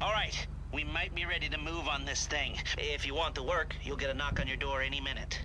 All right, we might be ready to move on this thing. If you want to work, you'll get a knock on your door any minute.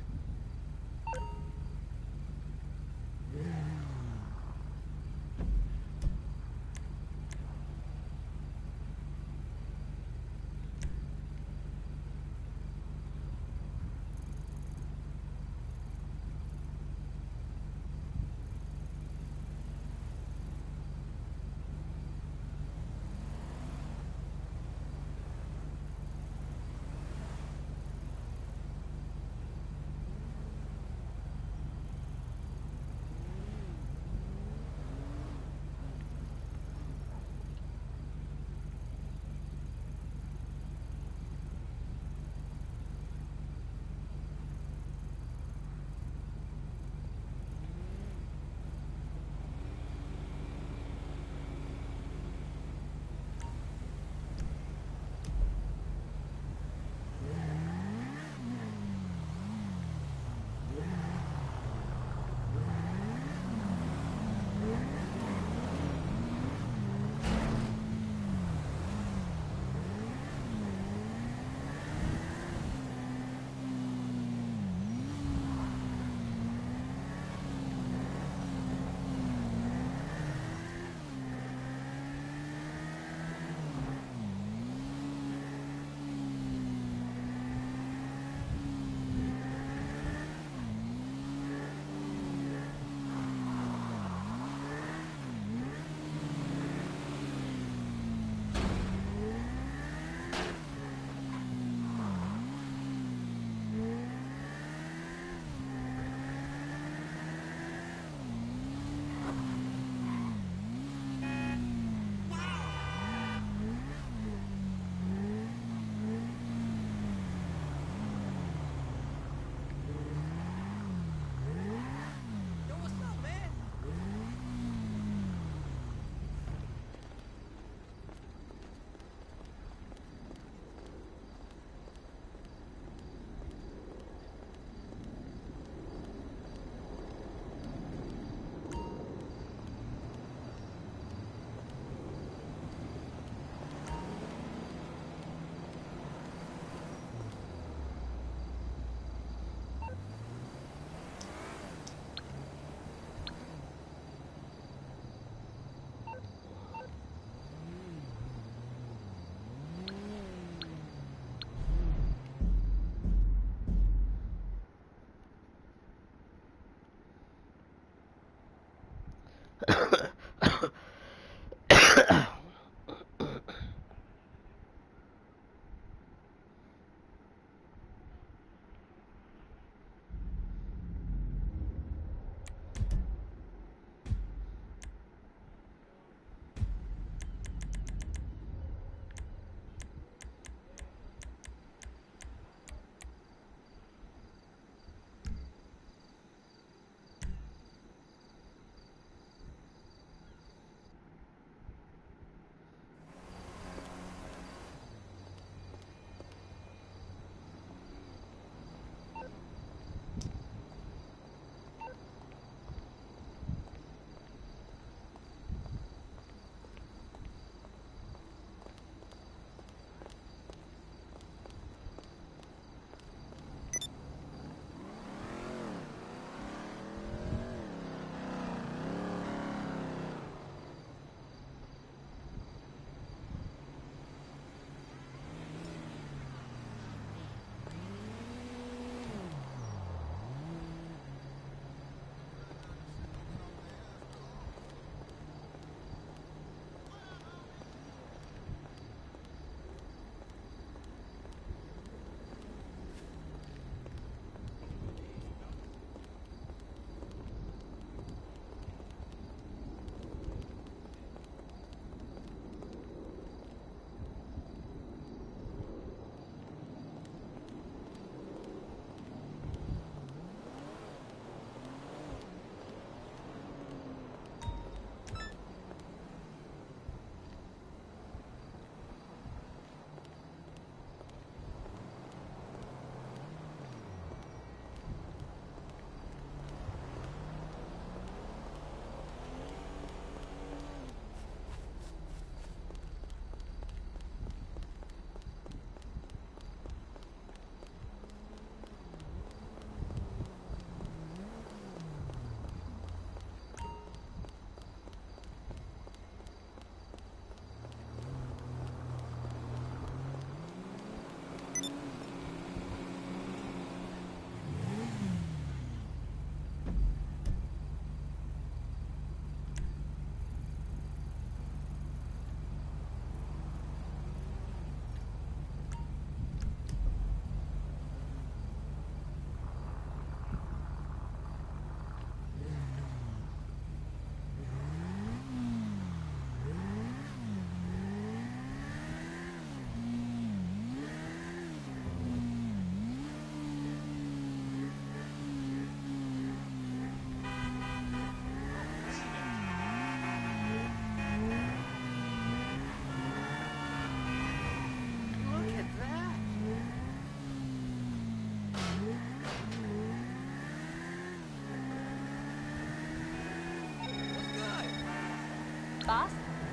Boss?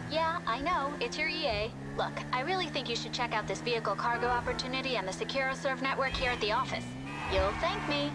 Yeah, I know. It's your EA. Look, I really think you should check out this vehicle cargo opportunity and the SecuroServe network here at the office. You'll thank me.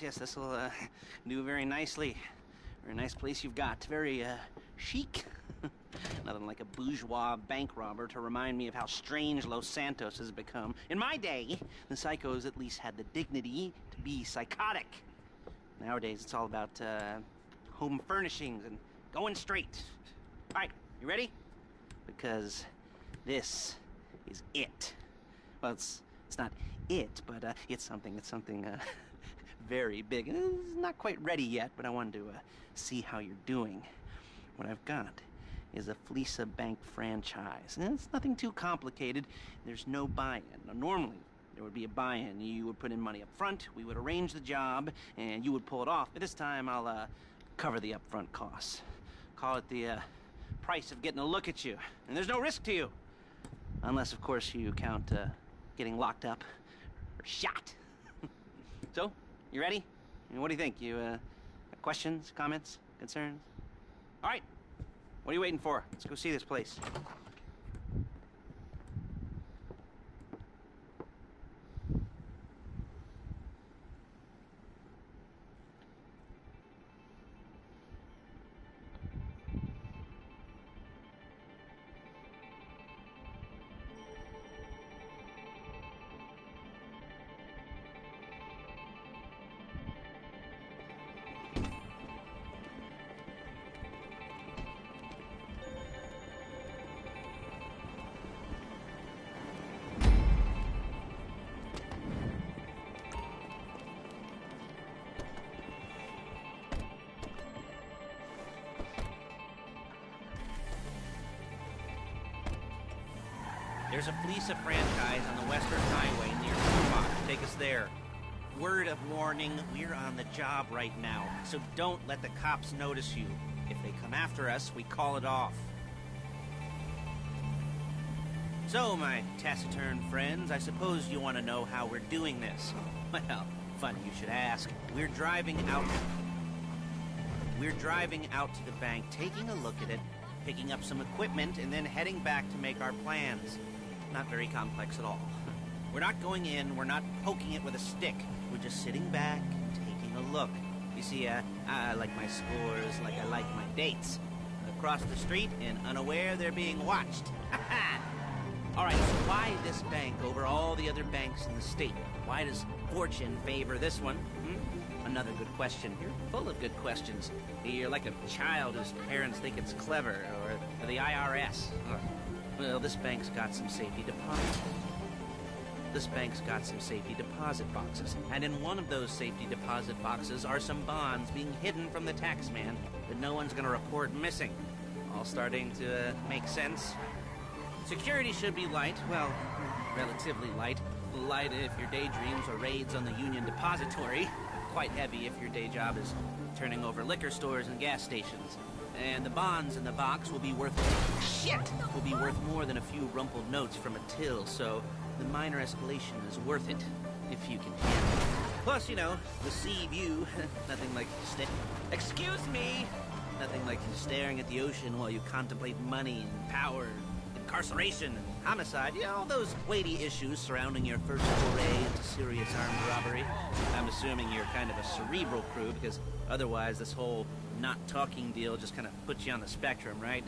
yes, this will do very nicely. Very nice place you've got. Very chic. Nothing like a bourgeois bank robber to remind me of how strange Los Santos has become. In my day, the psychos at least had the dignity to be psychotic. Nowadays, it's all about home furnishings and going straight. All right, you ready? Because this is it. Well, it's not it, but it's something very big. It's not quite ready yet, but I wanted to see how you're doing. What I've got is a Fleesa Bank franchise. And it's nothing too complicated. There's no buy-in. Now, normally, there would be a buy-in. You would put in money up front, we would arrange the job, and you would pull it off. But this time, I'll cover the upfront costs. Call it the price of getting a look at you. And there's no risk to you. Unless, of course, you count getting locked up or shot. So, you ready? What do you think? You questions, comments, concerns? All right. What are you waiting for? Let's go see this place. There's a Fleesa franchise on the Western Highway near Tupac. Take us there. Word of warning, we're on the job right now, so don't let the cops notice you. If they come after us, we call it off. So, my taciturn friends, I suppose you want to know how we're doing this. Well, funny you should ask. We're driving out to the bank, taking a look at it, picking up some equipment, and then heading back to make our plans. Not very complex at all. We're not going in, we're not poking it with a stick. We're just sitting back, taking a look. You see, I like my scores like I like my dates. Across the street and unaware they're being watched. All right, so why this bank over all the other banks in the state? Why does fortune favor this one? Another good question. You're full of good questions. You're like a child whose parents think it's clever, or the IRS. Well, this bank's got some safety deposits. This bank's got some safety deposit boxes, and in one of those safety deposit boxes are some bonds being hidden from the tax man that no one's gonna report missing. All starting to make sense. Security should be light, well, relatively light. Light if your daydreams are raids on the Union Depository. Quite heavy if your day job is turning over liquor stores and gas stations. And the bonds in the box will be worth more than a few rumpled notes from a till, so the minor escalation is worth it, if you can handle it. Plus, you know, the sea view, nothing like excuse me! Nothing like staring at the ocean while you contemplate money and power, incarceration and homicide. You know, all those weighty issues surrounding your first foray into serious armed robbery. I'm assuming you're kind of a cerebral crew, because otherwise this whole not talking deal just kind of puts you on the spectrum, right?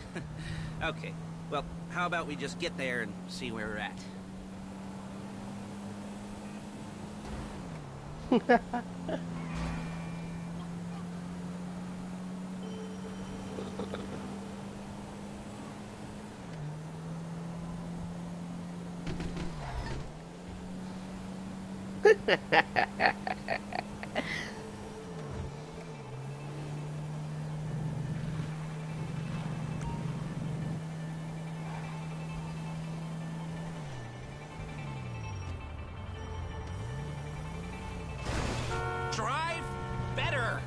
Okay, well, how about we just get there and see where we're at? Drive better!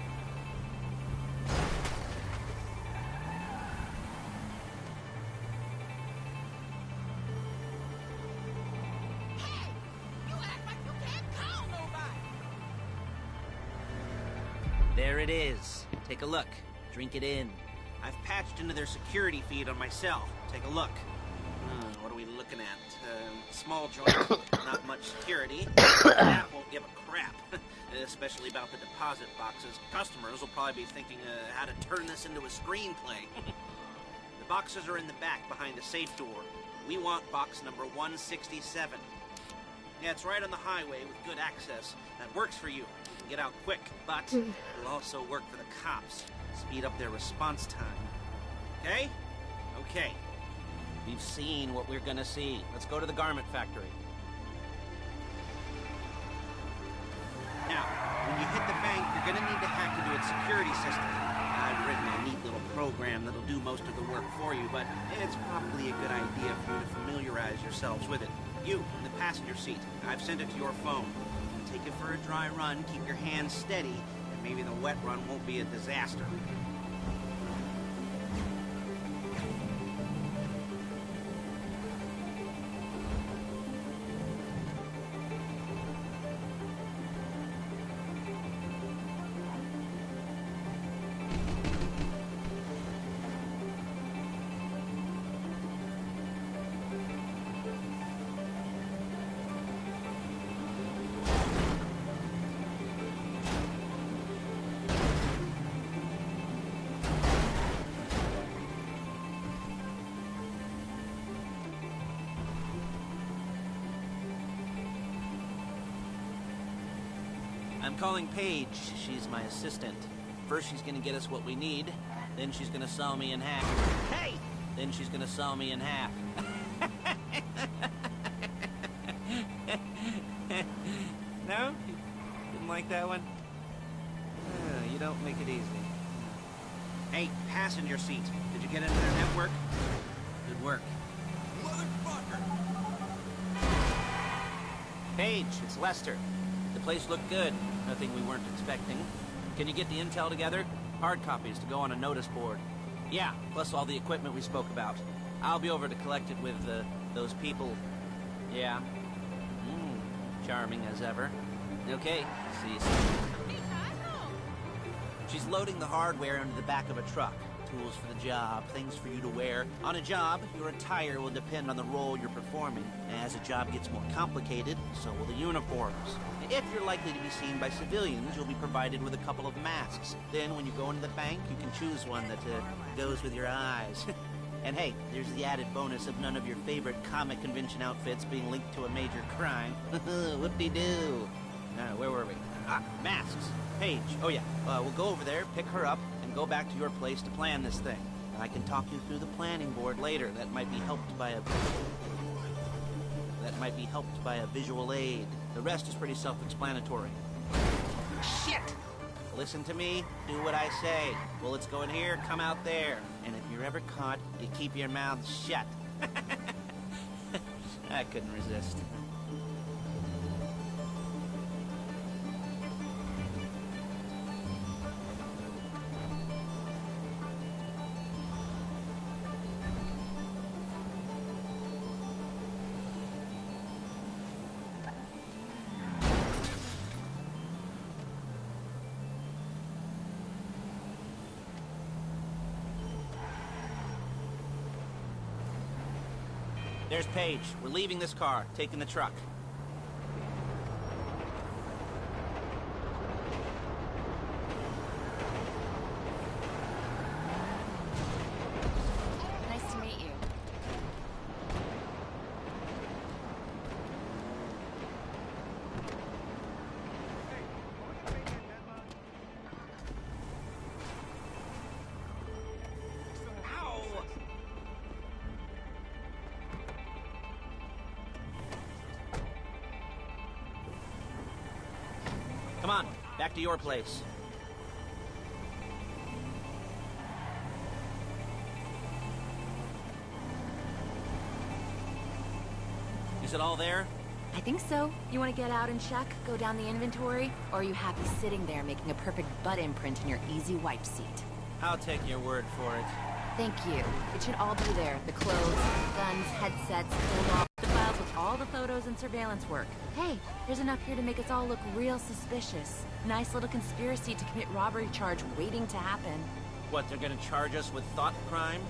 Hey! You act like you can't call nobody! There it is. Take a look. Drink it in. I've patched into their security feed on my cell. Take a look. What do we looking at? Small joint, not much security. Staff won't give a crap, especially about the deposit boxes. Customers will probably be thinking how to turn this into a screenplay. The boxes are in the back behind the safe door. We want box number 167. Yeah, it's right on the highway with good access. That works for you. You can get out quick, but it'll also work for the cops. Speed up their response time. Okay? Okay. We've seen what we're gonna see. Let's go to the garment factory. Now, when you hit the bank, you're gonna need to hack into its security system. I've written a neat little program that'll do most of the work for you, but it's probably a good idea for you to familiarize yourselves with it. You, in the passenger seat, I've sent it to your phone. Take it for a dry run, keep your hands steady, and maybe the wet run won't be a disaster. I'm calling Paige. She's my assistant. First she's gonna get us what we need, then she's gonna saw me in half. Hey! Then she's gonna saw me in half. No? You didn't like that one? You don't make it easy. Hey, passenger seat. Did you get into their network? Good work. Motherfucker! Paige, it's Lester. The place looked good. Nothing we weren't expecting. Can you get the intel together? Hard copies to go on a notice board. Yeah, plus all the equipment we spoke about. I'll be over to collect it with, those people. Yeah. Charming as ever. Okay, see you soon. She's loading the hardware into the back of a truck. Tools for the job, things for you to wear. On a job, your attire will depend on the role you're performing. As a job gets more complicated, so will the uniforms. If you're likely to be seen by civilians, you'll be provided with a couple of masks. Then when you go into the bank, you can choose one that goes with your eyes. And hey, there's the added bonus of none of your favorite comic convention outfits being linked to a major crime. Whoop-de-doo. Where were we? Masks. Paige. Oh yeah, we'll go over there, pick her up, and go back to your place to plan this thing. And I can talk you through the planning board later. That might be helped by a visual aid. The rest is pretty self-explanatory. Shit! Listen to me, do what I say. Bullets go in here, come out there. And if you're ever caught, you keep your mouth shut. I couldn't resist. There's Paige. We're leaving this car, taking the truck. Nice to meet you. Come on, back to your place. Is it all there? I think so. You want to get out and check, go down the inventory? Or are you happy sitting there making a perfect butt imprint in your easy wipe seat? I'll take your word for it. Thank you. It should all be there. The clothes, guns, headsets, the files with all the photos and surveillance work. Hey, there's enough here to make us all look real suspicious. Nice little conspiracy to commit robbery charge waiting to happen. What, they're gonna charge us with thought crime?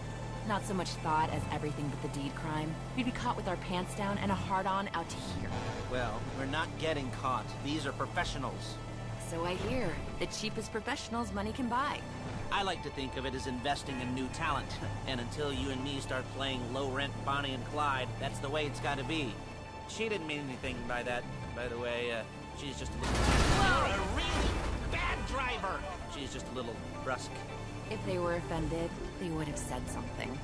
Not so much thought as everything but the deed crime. We'd be caught with our pants down and a hard-on out to here. Well, we're not getting caught. These are professionals. So I hear. The cheapest professionals money can buy. I like to think of it as investing in new talent. And until you and me start playing low-rent Bonnie and Clyde, that's the way it's gotta be. She didn't mean anything by that, by the way. She's just a little... You're a really bad driver! She's just a little brusque. If they were offended, they would have said something.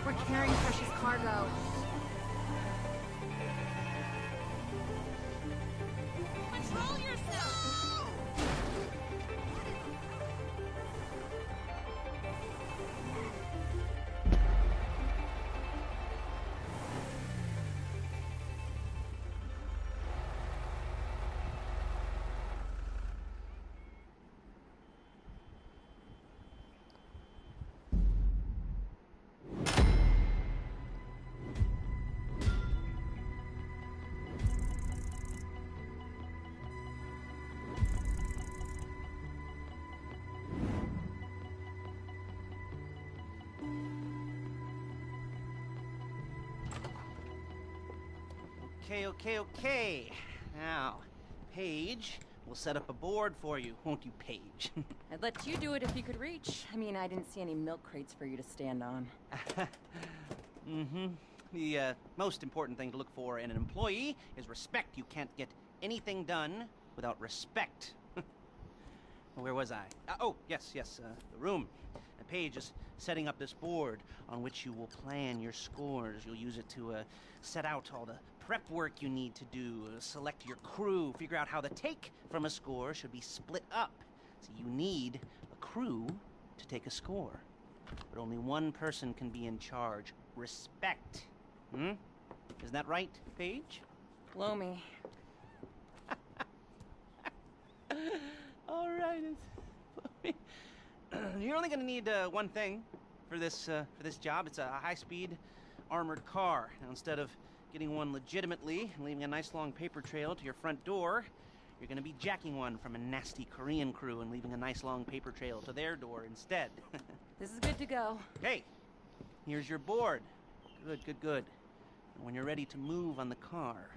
We're carrying precious cargo. Control yourself! Okay. Now, Paige, we'll set up a board for you, won't you, Paige? I'd let you do it if you could reach. I mean, I didn't see any milk crates for you to stand on. The most important thing to look for in an employee is respect. You can't get anything done without respect. Where was I? Yes, the room. Paige is setting up this board on which you will plan your scores. You'll use it to set out all the prep work you need to do, select your crew, figure out how the take from a score should be split up. So you need a crew to take a score. But only one person can be in charge. Respect. Isn't that right, Paige? Blow me. All right. You're only going to need one thing for this job. It's a high-speed armored car. Now, instead of getting one legitimately and leaving a nice long paper trail to your front door, you're going to be jacking one from a nasty Korean crew and leaving a nice long paper trail to their door instead. This is good to go. Hey, here's your board. Good. And when you're ready to move on the car,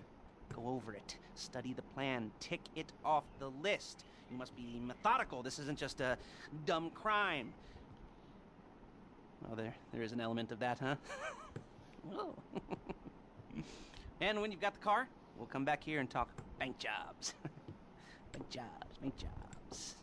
go over it, study the plan, tick it off the list. You must be methodical. This isn't just a dumb crime. Oh, there is an element of that, huh? Oh. And when you've got the car, we'll come back here and talk bank jobs. Bank jobs.